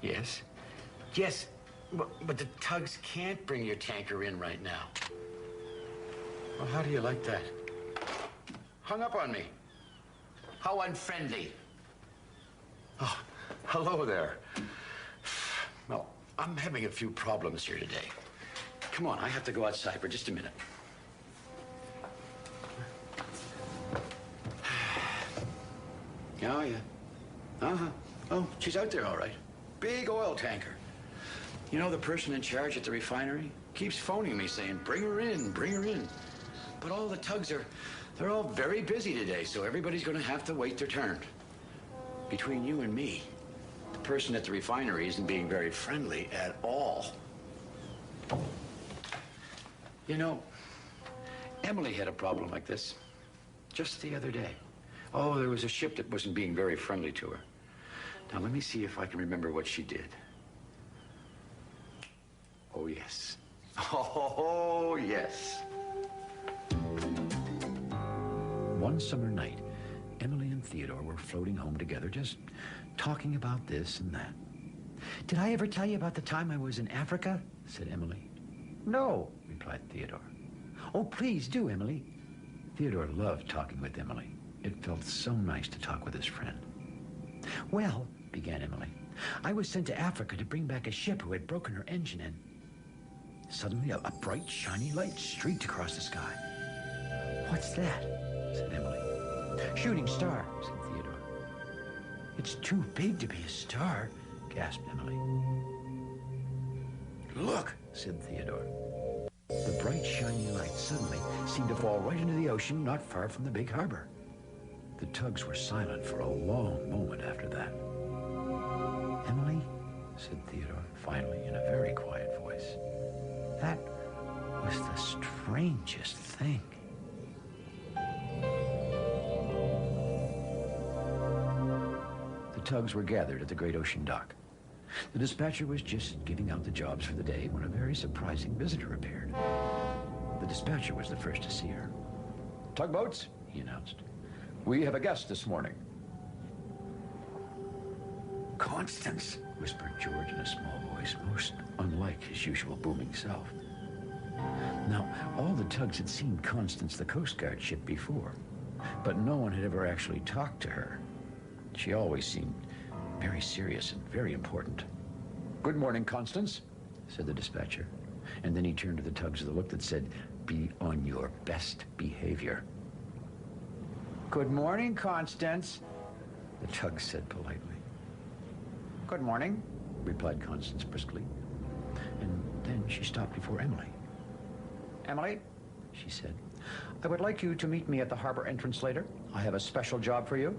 Yes? Yes, but the tugs can't bring your tanker in right now. Well, how do you like that? Hung up on me. How unfriendly. Oh, hello there. Well, I'm having a few problems here today. Come on, I have to go outside for just a minute. Oh, yeah. Uh-huh. Oh, she's out there all right. Big oil tanker. You know, the person in charge at the refinery keeps phoning me saying, bring her in, bring her in. But all the tugs they're all very busy today, so everybody's going to have to wait their turn. Between you and me, the person at the refinery isn't being very friendly at all. You know, Emily had a problem like this just the other day. Oh, there was a ship that wasn't being very friendly to her. Now, let me see if I can remember what she did. Oh, yes. Oh, yes. One summer night, Emily and Theodore were floating home together, just talking about this and that. "Did I ever tell you about the time I was in Africa?" said Emily. "No," replied Theodore. "Oh, please do, Emily." Theodore loved talking with Emily. It felt so nice to talk with his friend. "Well," began Emily, "I was sent to Africa to bring back a ship who had broken her engine, and suddenly a bright, shiny light streaked across the sky." "What's that?" said Emily. "Shooting star," said Theodore. "It's too big to be a star," gasped Emily. "Look," said Theodore. The bright, shiny light suddenly seemed to fall right into the ocean not far from the big harbor. The tugs were silent for a long moment after that. "Emily," said Theodore finally in a very quiet voice, "that was the strangest thing." The tugs were gathered at the great ocean dock. The dispatcher was just giving out the jobs for the day when a very surprising visitor appeared. The dispatcher was the first to see her. "Tugboats," he announced. "We have a guest this morning." "Constance," whispered George in a small voice, most unlike his usual booming self. Now, all the tugs had seen Constance, the Coast Guard ship, before, but no one had ever actually talked to her. She always seemed very serious and very important. "Good morning, Constance," said the dispatcher. And then he turned to the tugs with a look that said, "Be on your best behavior." "Good morning, Constance," the tugs said politely. "Good morning," replied Constance briskly. And then she stopped before Emily. "Emily," she said, "I would like you to meet me at the harbor entrance later. I have a special job for you."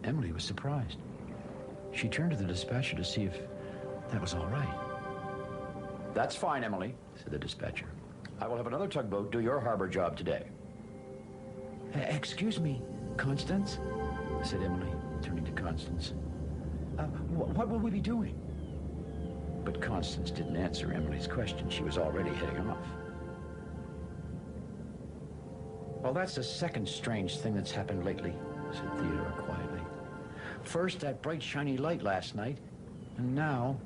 Emily was surprised. She turned to the dispatcher to see if that was all right. "That's fine, Emily," said the dispatcher. "I will have another tugboat do your harbor job today." "Excuse me, Constance," said Emily, turning to Constance. What will we be doing?" But Constance didn't answer Emily's question. She was already heading off. "Well, that's the second strange thing that's happened lately," said Theodore quietly. "First, that bright, shiny light last night, and now,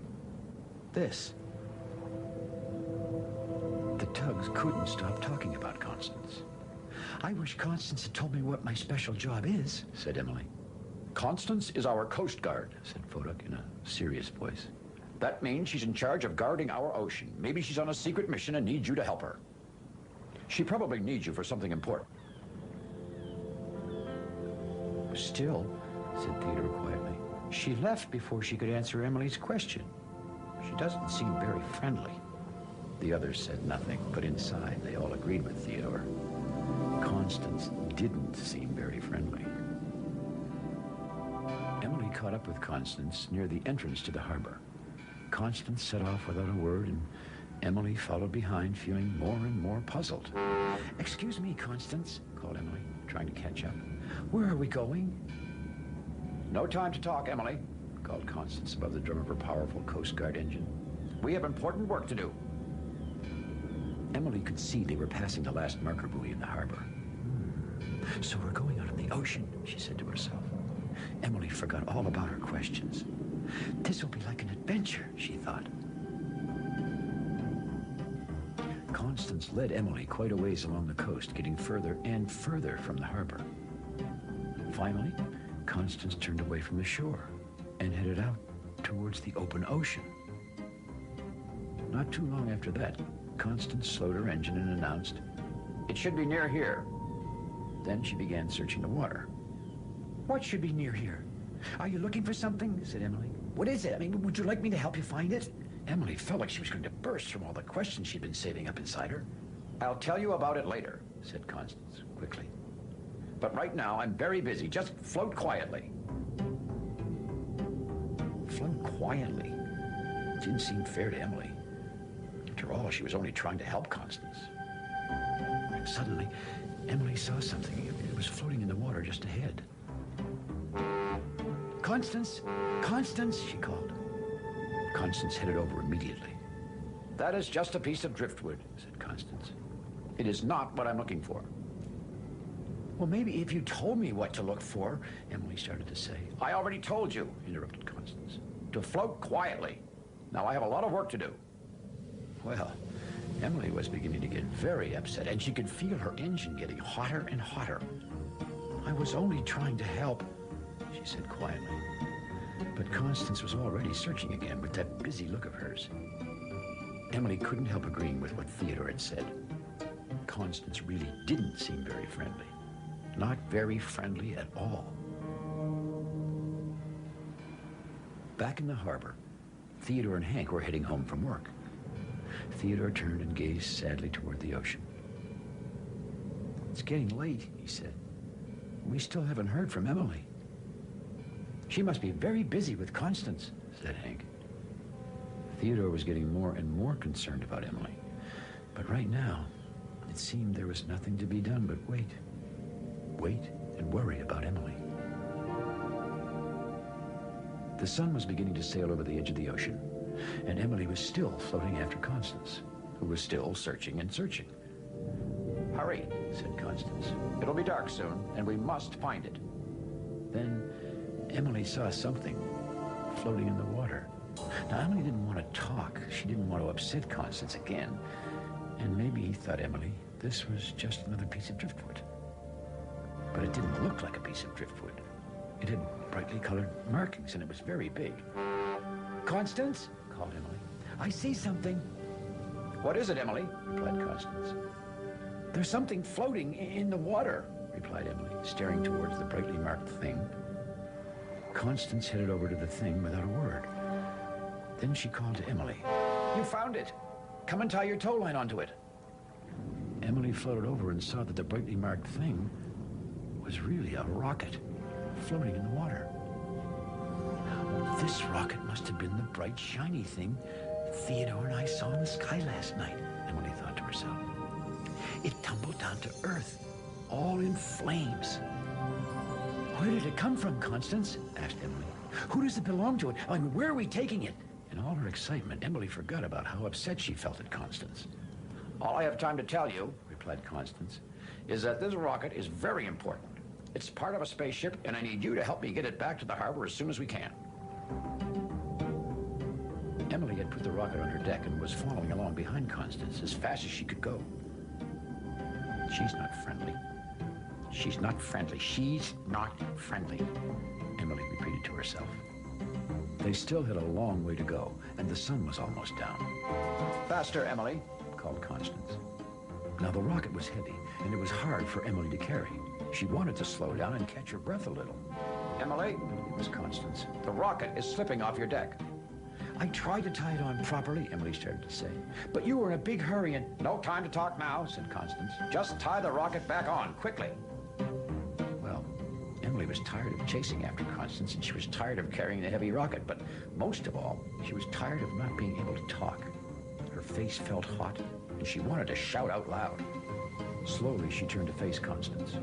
this." The tugs couldn't stop talking about Constance. "I wish Constance had told me what my special job is," said Emily. "Constance is our Coast Guard," said Fodak in a serious voice. "That means she's in charge of guarding our ocean. Maybe she's on a secret mission and needs you to help her. She probably needs you for something important." "Still," said Theodore quietly, "she left before she could answer Emily's question. She doesn't seem very friendly." The others said nothing, but inside they all agreed with Theodore. Constance didn't seem very friendly. Emily caught up with Constance near the entrance to the harbor. Constance set off without a word, and Emily followed behind, feeling more and more puzzled. "Excuse me, Constance," called Emily, trying to catch up. "Where are we going?" "No time to talk, Emily," called Constance above the drum of her powerful Coast Guard engine. "We have important work to do." Emily could see they were passing the last marker buoy in the harbor. "So we're going out in the ocean," she said to herself. Emily forgot all about her questions. "This will be like an Constance led Emily quite a ways along the coast, getting further and further from the harbor. Finally, Constance turned away from the shore and headed out towards the open ocean. Not too long after that, Constance slowed her engine and announced, "It should be near here." Then she began searching the water. "What should be near here? Are you looking for something?" said Emily. "What is it? I mean, would you like me to help you find it?" Emily felt like she was going to burst from all the questions she'd been saving up inside her. "I'll tell you about it later," said Constance quickly. "But right now, I'm very busy. Just float quietly." Float quietly? It didn't seem fair to Emily. After all, she was only trying to help Constance. Suddenly, Emily saw something. It was floating in the water just ahead. "Constance! Constance!" she called. Constance headed over immediately. "That is just a piece of driftwood," said Constance. "It is not what I'm looking for." "Well, maybe if you told me what to look for," Emily started to say. "I already told you," Interrupted Constance. "to float quietly. Now I have a lot of work to do." Well, Emily was beginning to get very upset, and she could feel her engine getting hotter and hotter. "I was only trying to help," she said quietly. But Constance was already searching again with that busy look of hers. Emily couldn't help agreeing with what Theodore had said. Constance really didn't seem very friendly. Not very friendly at all. Back in the harbor, Theodore and Hank were heading home from work. Theodore turned and gazed sadly toward the ocean. "It's getting late," he said. "We still haven't heard from Emily." "She must be very busy with Constance," said Hank. Theodore was getting more and more concerned about Emily. But right now, it seemed there was nothing to be done but wait. Wait and worry about Emily. The sun was beginning to sail over the edge of the ocean, and Emily was still floating after Constance, who was still searching and searching. "Hurry," said Constance. "It'll be dark soon, and we must find it." Then Emily saw something floating in the water. Now, Emily didn't want to talk. She didn't want to upset Constance again. And maybe, thought Emily, this was just another piece of driftwood. But it didn't look like a piece of driftwood. It had brightly colored markings, and it was very big. "Constance," called Emily. "I see something." "What is it, Emily?" replied Constance. "There's something floating in the water," replied Emily, staring towards the brightly marked thing. Constance headed over to the thing without a word. Then she called to Emily. "You found it. Come and tie your tow line onto it." Emily floated over and saw that the brightly marked thing was really a rocket floating in the water. This rocket must have been the bright, shiny thing Theodore and I saw in the sky last night, Emily thought to herself. It tumbled down to earth, all in flames. "Where did it come from, Constance?" asked Emily. "Who does it belong to? I mean, where are we taking it?" In all her excitement, Emily forgot about how upset she felt at Constance. "All I have time to tell you," replied Constance, "is that this rocket is very important. It's part of a spaceship, and I need you to help me get it back to the harbor as soon as we can." Emily had put the rocket on her deck and was following along behind Constance as fast as she could go. "She's not friendly. She's not friendly. She's not friendly," Emily repeated to herself. They still had a long way to go, and the sun was almost down. "Faster, Emily," called Constance. Now the rocket was heavy, and it was hard for Emily to carry. She wanted to slow down and catch her breath a little. "Emily," It was Constance. "the rocket is slipping off your deck." "I tried to tie it on properly," Emily started to say, "but you were in a big hurry and—" "No time to talk now," said Constance. "Just tie the rocket back on, quickly." Well, Emily was tired of chasing after Constance, and she was tired of carrying the heavy rocket, but most of all, she was tired of not being able to talk. Her face felt hot, and she wanted to shout out loud. Slowly, she turned to face Constance.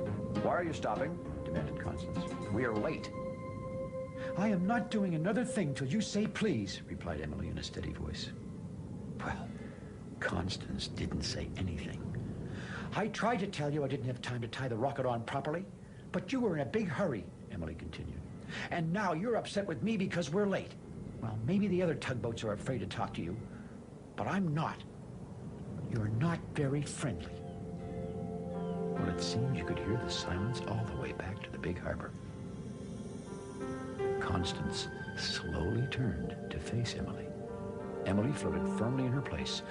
"Why are you stopping?" demanded Constance. "We are late." "I am not doing another thing till you say please," replied Emily in a steady voice. Well, Constance didn't say anything. "I tried to tell you I didn't have time to tie the rocket on properly, but you were in a big hurry," Emily continued. "And now you're upset with me because we're late. Well, maybe the other tugboats are afraid to talk to you, but I'm not. You're not very friendly. Well, it seems you could hear the silence all the way back to the big harbor. Constance slowly turned to face Emily. Emily floated firmly in her place,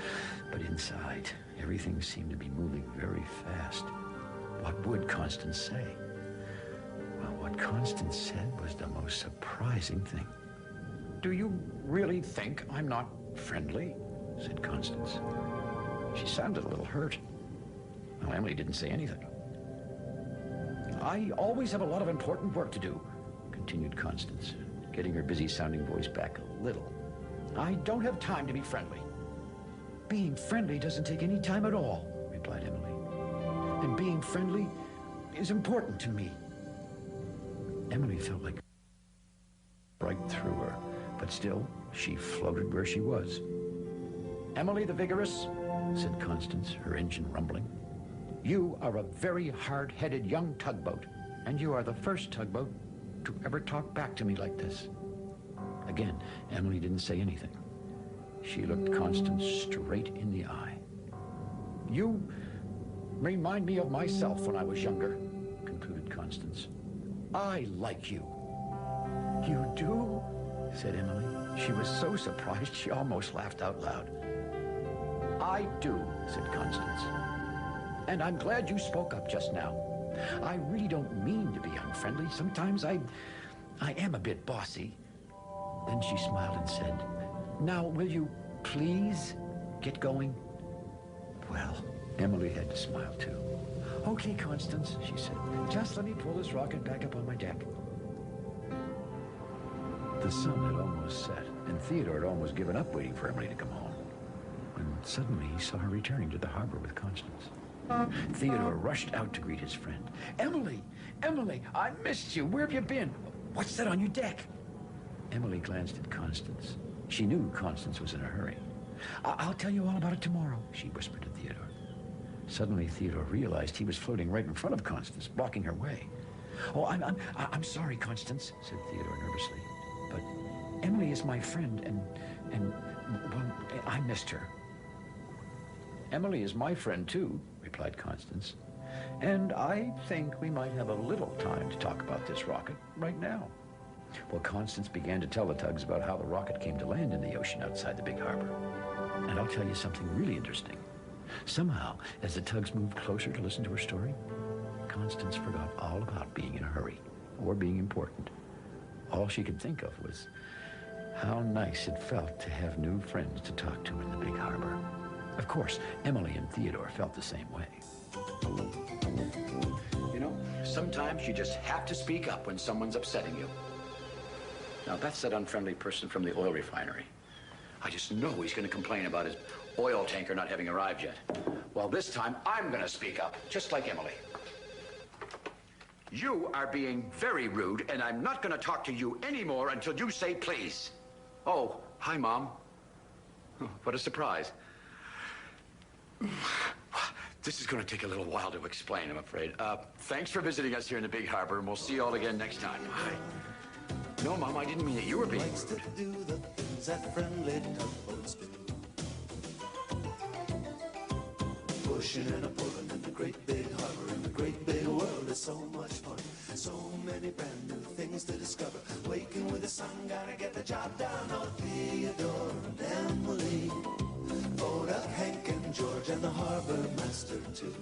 but inside, everything seemed to be moving very fast. What would Constance say? Well, what Constance said was the most surprising thing. Do you really think I'm not friendly? Said Constance. She sounded a little hurt. Well, Emily didn't say anything. I always have a lot of important work to do, continued Constance, getting her busy-sounding voice back a little. I don't have time to be friendly. Being friendly doesn't take any time at all, replied Emily. And being friendly is important to me. Emily felt like right through her, but still, she floated where she was. Emily the Vigorous, said Constance, her engine rumbling. You are a very hard-headed young tugboat, and you are the first tugboat to ever talk back to me like this. Again, Emily didn't say anything. She looked Constance straight in the eye. You remind me of myself when I was younger, concluded Constance. I like you. You do? Said Emily. She was so surprised she almost laughed out loud. I do, said Constance. And I'm glad you spoke up just now. I really don't mean to be unfriendly. Sometimes I am a bit bossy. Then she smiled and said, Now, will you please get going? Well, Emily had to smile too. Okay, Constance, she said. Just let me pull this rocket back up on my deck. The sun had almost set, and Theodore had almost given up waiting for Emily to come home, when suddenly he saw her returning to the harbor with Constance. Theodore rushed out to greet his friend. Emily, I missed you. Where have you been? What's that on your deck? Emily glanced at Constance. She knew Constance was in a hurry. I'll tell you all about it tomorrow, she whispered to Theodore. Suddenly, Theodore realized he was floating right in front of Constance, blocking her way. Oh, I'm sorry, Constance, said Theodore nervously. But Emily is my friend, and well, I missed her. Emily is my friend, too, replied Constance. And I think we might have a little time to talk about this rocket right now. Well, Constance began to tell the tugs about how the rocket came to land in the ocean outside the big harbor. And I'll tell you something really interesting. Somehow, as the tugs moved closer to listen to her story, Constance forgot all about being in a hurry or being important. All she could think of was how nice it felt to have new friends to talk to in the big harbor. Of course, Emily and Theodore felt the same way. You know, sometimes you just have to speak up when someone's upsetting you. Now, that's that unfriendly person from the oil refinery. I just know he's going to complain about his oil tanker not having arrived yet. Well, this time, I'm going to speak up, just like Emily. You are being very rude, and I'm not going to talk to you anymore until you say please. Oh, hi, Mom. What a surprise. This is going to take a little while to explain, I'm afraid. Thanks for visiting us here in the big harbor, and we'll see you all again next time. Bye. No, Mom, I didn't mean that you were being Likes to rude. do the things that friendly tugboats do. Pushing and a pulling in the great big harbor, in the great big world is so much fun. So many brand new things to discover. Waking with the sun, gotta get the job done. Oh, Theodore and Emily, Oda, Hank and George, and the harbor master too.